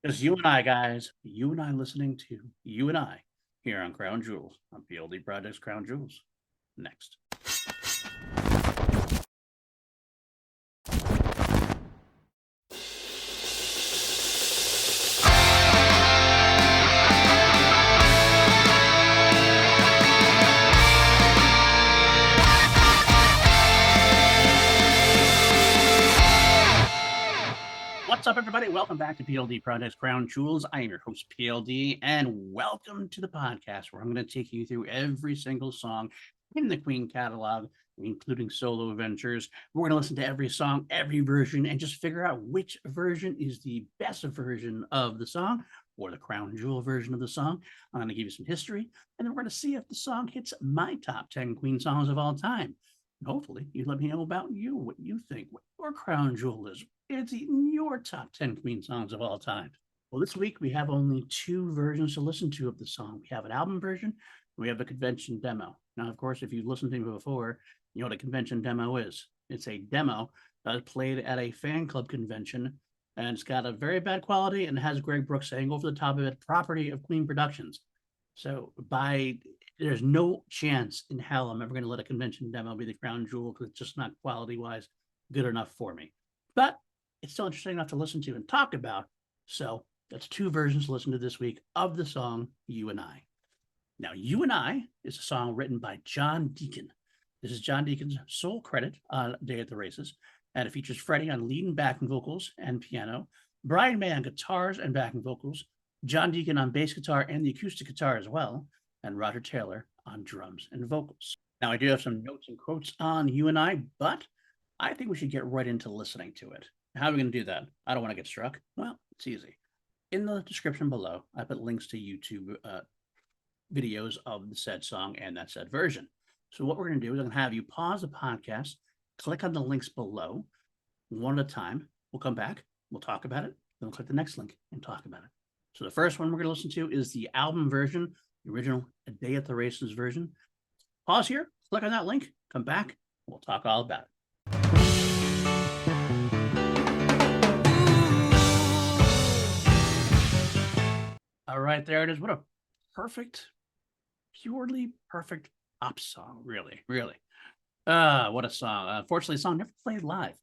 Just you and I, guys. You and I listening to you and I here on Crown Jewels on PLD Projects Crown Jewels. Next. What's up, everybody? Welcome back to PLD Projects Crown Jewels. I am your host, PLD, and welcome to the podcast where I'm going to take you through every single song in the Queen catalog, including solo ventures. We're going to listen to every song, every version, and just figure out which version is the best version of the song or the Crown Jewel version of the song. I'm going to give you some history, and then we're going to see if the song hits my top 10 Queen songs of all time. And hopefully, you let me know about you, what you think, what your Crown Jewel is. It's in your top 10 Queen songs of all time. Well, this week we have only two versions to listen to of the song. We have an album version, we have a convention demo. Now, of course, if you've listened to me before, you know what a convention demo is. It's a demo that's played at a fan club convention, and it's got a very bad quality and has Greg Brooks saying over the top of it, property of Queen Productions. So there's no chance in hell I'm ever going to let a convention demo be the crown jewel because it's just not quality wise good enough for me. But it's still interesting enough to listen to and talk about. So that's two versions to listen to this week of the song You and I. Now, You and I is a song written by John Deacon. This is John Deacon's sole credit on Day at the Races, and it features Freddie on lead and backing vocals and piano, Brian May on guitars and backing vocals, John Deacon on bass guitar and the acoustic guitar as well, and Roger Taylor on drums and vocals. Now, I do have some notes and quotes on You and I, but I think we should get right into listening to it. How are we going to do that? I don't want to get struck. Well, it's easy. In the description below, I put links to YouTube videos of the said song and that said version. So what we're going to do is I'm going to have you pause the podcast, click on the links below, one at a time. We'll come back, we'll talk about it, then we'll click the next link and talk about it. So the first one we're going to listen to is the album version, the original A Day at the Races version. Pause here, click on that link, come back, we'll talk all about it. All right, there it is. What a perfect, purely perfect pop song. Really, really. What a song. Unfortunately, the song never played live.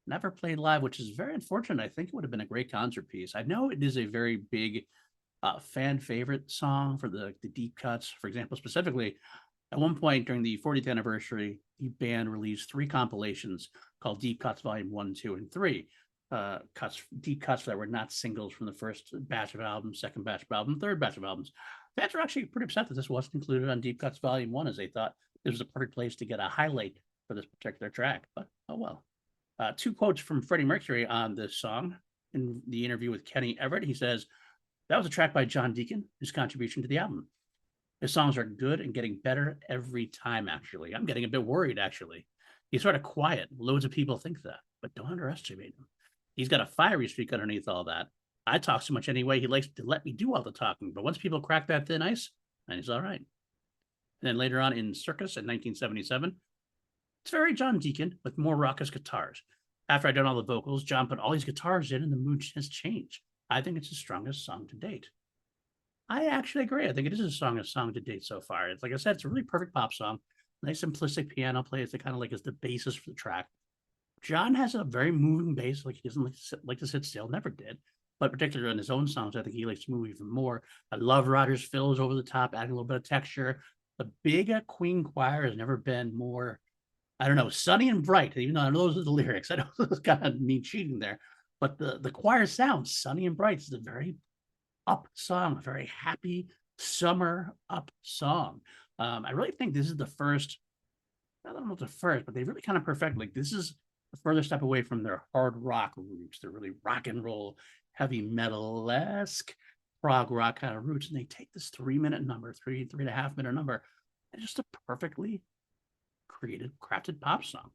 Never played live, which is very unfortunate. I think it would have been a great concert piece. I know it is a very big fan favorite song for the deep cuts. For example, specifically, at one point during the 40th anniversary, the band released three compilations called Deep Cuts Volume 1, 2, and 3. Deep cuts that were not singles from the first batch of albums, second batch of albums, third batch of albums. Fans were actually pretty upset that this wasn't included on Deep Cuts Volume 1, as they thought this was a perfect place to get a highlight for this particular track. But oh well. Two quotes from Freddie Mercury on this song. In the interview with Kenny Everett, he says, "That was a track by John Deacon, his contribution to the album. His songs are good and getting better every time, actually. I'm getting a bit worried, actually. He's sort of quiet. Loads of people think that, but don't underestimate him. He's got a fiery streak underneath all that. I talk so much anyway, he likes to let me do all the talking, but once people crack that thin ice, then he's all right." And then later on in Circus in 1977, it's very John Deacon with more raucous guitars. After I'd done all the vocals, John put all these guitars in and the mood has changed. I think it's the strongest song to date. I actually agree. I think it is the strongest song to date so far. It's like I said, it's a really perfect pop song. Nice simplistic piano play. It's kind of like is the basis for the track. John has a very moving bass, like he doesn't like to sit still, never did. But particularly on his own songs, I think he likes to move even more. I love Roger's fills over the top, adding a little bit of texture. The big Queen choir has never been more, I don't know, sunny and bright, even though I know those are the lyrics. I know those kind of mean cheating there. But the choir sounds sunny and bright. It's a very up song, a very happy summer up song. I really think this is the first, I don't know if the first, but they really kind of perfect. Like this is a further step away from their hard rock roots. They're really rock and roll, heavy metal-esque prog rock kind of roots. And they take this 3-minute number, three and a half minute number, and just a perfectly created, crafted pop song.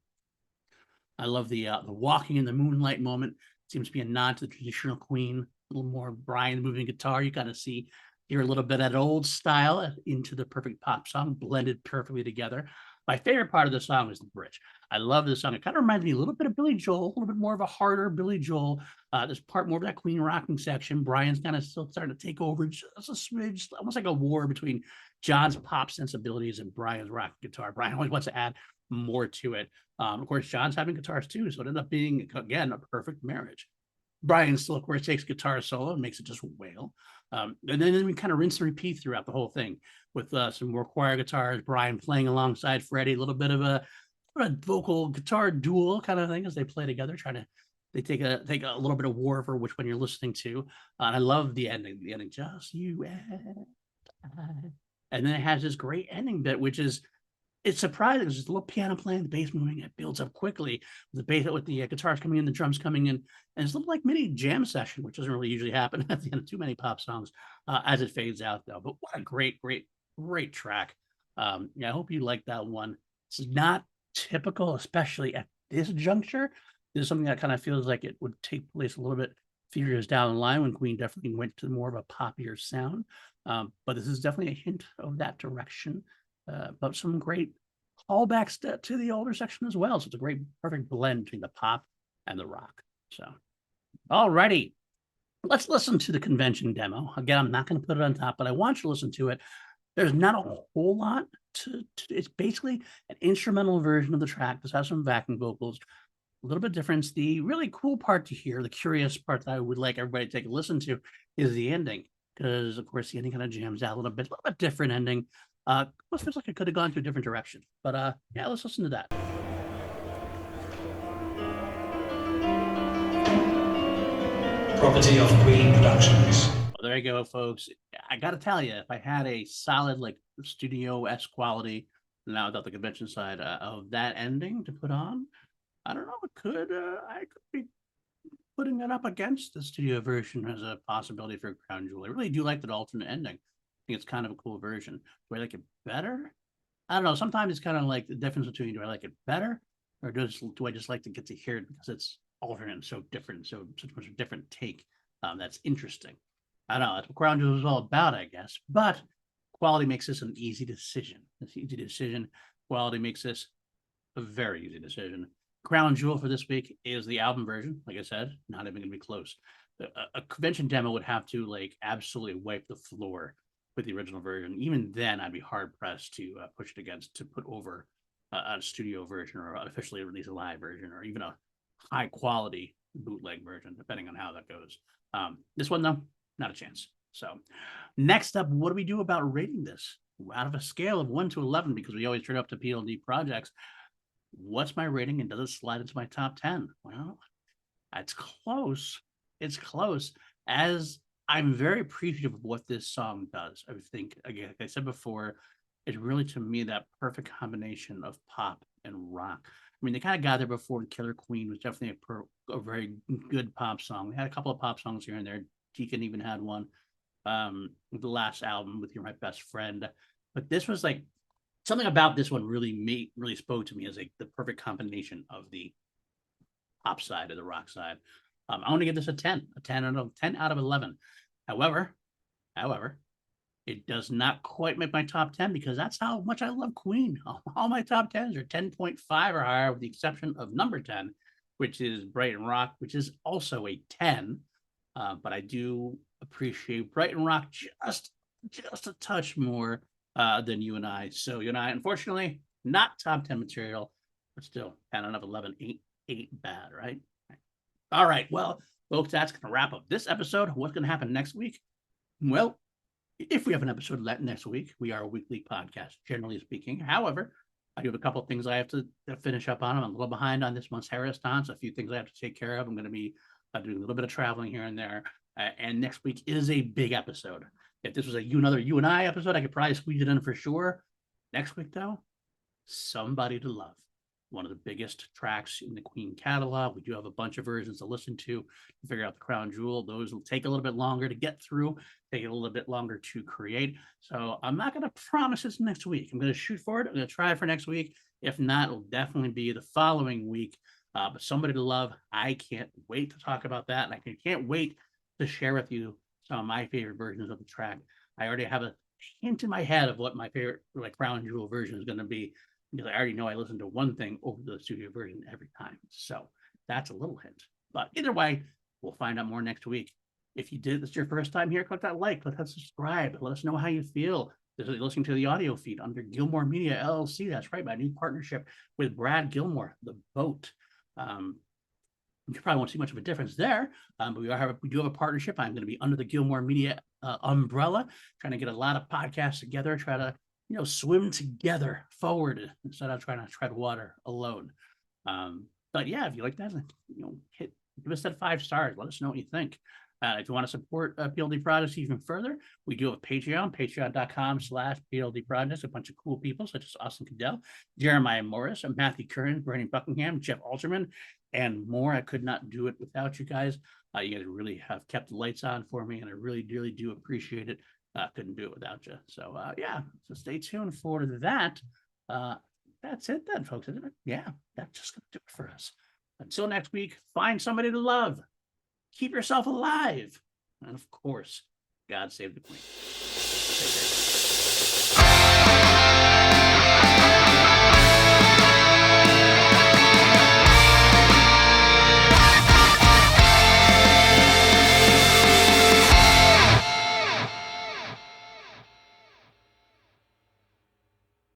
I love the walking in the moonlight moment. Seems to be a nod to the traditional Queen. A little more Brian moving guitar. You kind of hear a little bit of that old style into the perfect pop song, blended perfectly together. My favorite part of the song is the bridge. I love this song. It kind of reminds me a little bit of Billy Joel, a little bit more of a harder Billy Joel. This part more of that Queen rocking section. Brian's kind of still starting to take over just a smidge, almost like a war between John's pop sensibilities and Brian's rock guitar. Brian always wants to add more to it. Of course, John's having guitars too, so it ended up being, again, a perfect marriage. Brian still, of course, takes guitar solo and makes it just wail. And then we kind of rinse and repeat throughout the whole thing with some more choir guitars, Brian playing alongside Freddie, a little bit of a vocal guitar duel kind of thing as they play together, they take a little bit of war for which one you're listening to. And I love the ending, just you and I. And then it has this great ending bit, which is, it's surprising. There's just a little piano playing, the bass moving, it builds up quickly. The bass with the guitars coming in, the drums coming in, and it's a little like mini jam session, which doesn't really usually happen at the end of too many pop songs as it fades out, though. But what a great track. I hope you like that one. It's not typical, especially at this juncture. This is something that kind of feels like it would take place a little bit a few years down the line when Queen definitely went to more of a poppier sound. But this is definitely a hint of that direction. But some great callbacks to the older section as well. So it's a great, perfect blend between the pop and the rock. So, alrighty, let's listen to the convention demo. Again, I'm not going to put it on top, but I want you to listen to it. There's not a whole lot to it's basically an instrumental version of the track. This has some backing vocals, a little bit different. The really cool part to hear, the curious part that I would like everybody to take a listen to, is the ending. Because, of course, the ending kind of jams out a little bit different ending. Almost feels like it could have gone to a different direction. But yeah, let's listen to that. Property of Queen Productions. Well, there you go, folks. I got to tell you, if I had a solid, like, studio-esque quality, now without the convention side of that ending to put on, I don't know, I could be putting that up against the studio version as a possibility for Crown Jewel. I really do like that alternate ending. I think it's kind of a cool version. Do I like it better? I don't know. Sometimes it's kind of like the difference between, do I like it better, or do I just like to get to hear it because it's alternate and so different, so much a different take that's interesting. I don't know. That's what Crown Jewel is all about, I guess. But quality makes this an easy decision. It's an easy decision. Quality makes this a very easy decision. Crown Jewel for this week is the album version. Like I said, not even going to be close. A convention demo would have to like absolutely wipe the floor with the original version. Even then, I'd be hard pressed to push it against, to put over a studio version or officially release a live version or even a high quality bootleg version, depending on how that goes. This one, though, not a chance. So next up, what do we do about rating this? Out of a scale of 1 to 11, because we always turn up to PLD projects, what's my rating and does it slide into my top 10? Well, it's close. It's close. As I'm very appreciative of what this song does. I think, again, like I said before, it's really, to me, that perfect combination of pop and rock. I mean, they kind of got there before. Killer Queen was definitely a very good pop song. They had a couple of pop songs here and there. Deacon even had one. The last album with You're My Best Friend. But this was like, something about this one really spoke to me as like the perfect combination of the pop side and the rock side. I want to give this a 10 out of 11. However, it does not quite make my top 10 because that's how much I love Queen. All my top 10s are 10.5 or higher, with the exception of number 10, which is Brighton Rock, which is also a 10. But I do appreciate Brighton Rock just a touch more than You and I. So You and I, unfortunately, not top 10 material, but still 10 out of 11 ain't bad, right? All right, well, folks, that's going to wrap up this episode. What's going to happen next week? Well, if we have an episode next week, we are a weekly podcast, generally speaking. However, I do have a couple of things I have to finish up on. I'm a little behind on this month's Harris Dance. A few things I have to take care of. I'm going to be doing a little bit of traveling here and there. And next week is a big episode. If this was another You and I episode, I could probably squeeze it in for sure. Next week, though, Somebody to Love. One of the biggest tracks in the Queen catalog. We do have a bunch of versions to listen to figure out the Crown Jewel. Those will take a little bit longer to get through, take a little bit longer to create. So I'm not going to promise it's next week. I'm going to shoot for it. I'm going to try for next week. If not, it'll definitely be the following week. But Somebody to Love, I can't wait to talk about that. And I can't wait to share with you some of my favorite versions of the track. I already have a hint in my head of what my favorite Crown Jewel version is going to be. because I already know I listen to one thing over the studio version every time. So that's a little hint. But either way, we'll find out more next week. If you did this your first time here, click that like, click that subscribe. Let us know how you feel. This is listening to the audio feed under Gilmore Media LLC. That's right, my new partnership with Brad Gilmore, The Boat. You probably won't see much of a difference there, but we do have a partnership. I'm going to be under the Gilmore Media umbrella, trying to get a lot of podcasts together, try to swim together forward instead of trying to tread water alone. But yeah, if you like that, give us that 5 stars. Let us know what you think. If you want to support PLD Projects even further, we do have a Patreon, patreon.com/PLD Projects, a bunch of cool people such as Austin Cadell, Jeremiah Morris, Matthew Curran, Bernie Buckingham, Jeff Alterman, and more. I could not do it without you guys. You guys really have kept the lights on for me, and I really, really do appreciate it. Couldn't do it without you. So yeah, so stay tuned for that. That's it then, folks, isn't it? Yeah, that's just gonna do it for us. Until next week, find somebody to love. Keep yourself alive. And of course, God save the Queen. Take care.